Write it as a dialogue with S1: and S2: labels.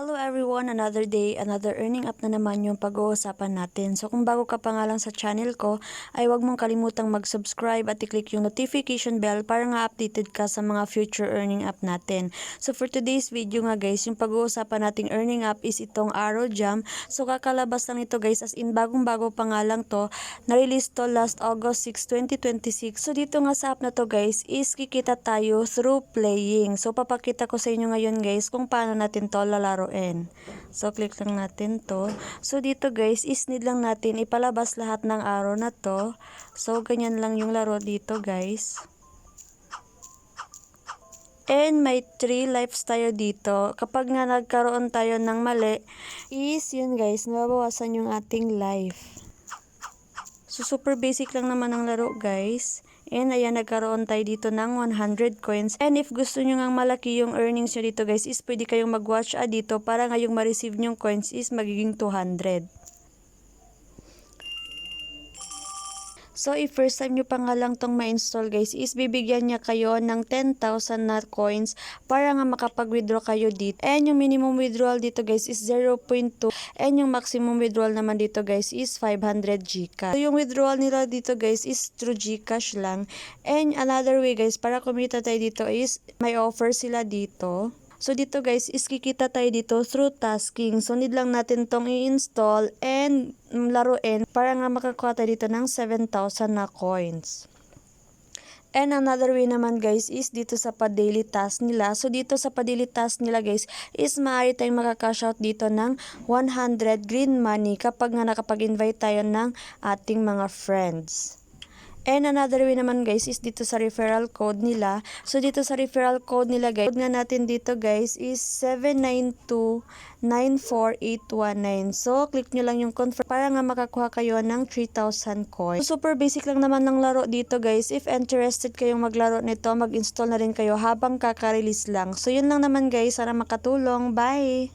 S1: Hello everyone, another day, another earning up na naman yung pag-uusapan natin. So kung bago ka pa nga lang sa channel ko, ay huwag mong kalimutang mag-subscribe at i-click yung notification bell para nga updated ka sa mga future earning up natin. So for today's video nga guys, yung pag-uusapan nating earning up is itong Arrow Jam. So kakalabas lang ito guys, as in bagong-bago pa nga lang to. Na-release to last August 6, 2026. So dito nga sa app na to guys, is kikita tayo through playing. So papakita ko sa inyo ngayon guys kung paano natin to lalaro. So click lang natin to. So dito guys is need lang natin ipalabas lahat ng arrow na to. So ganyan lang yung laro dito guys. And may 3 lives tayo dito. Kapag nga nagkaroon tayo ng mali is yun guys, nababawasan yung ating life. So super basic lang naman ang laro guys. And ayan, nagkaroon tayo dito ng 100 coins. And if gusto nyo ngang malaki yung earnings nyo dito guys, is pwede kayong mag-watch dito para ngayong ma-receive nyong coins is magiging 200. So, if first time nyo pa nga lang tong ma-install guys, is bibigyan niya kayo ng 10,000 na coins para nga makapag-withdraw kayo dito. And yung minimum withdrawal dito guys is 0.2. And yung maximum withdrawal naman dito guys is 500 Gcash. So, yung withdrawal nila dito guys is through Gcash lang. And another way guys, para kumita tayo dito is may offer sila dito. So dito guys is kikita tayo dito through tasking. So need lang natin tong i-install and laruin para nga makakuha tayo dito ng 7,000 na coins. And another way naman guys is dito sa pa-daily task nila. So dito sa pa-daily task nila guys is maaari tayong makaka-cash out dito ng 100 green money kapag nga nakapag-invite tayo ng ating mga friends. And another way naman guys is dito sa referral code nila. So dito sa referral code nila guys, code nga natin dito guys is 792-94819. So click nyo lang yung confirm para nga makakuha kayo ng 3,000 coins. So super basic lang naman ng laro dito guys. If interested kayong maglaro nito, mag-install na rin kayo habang kaka-release lang. So yun lang naman guys, sana makatulong. Bye!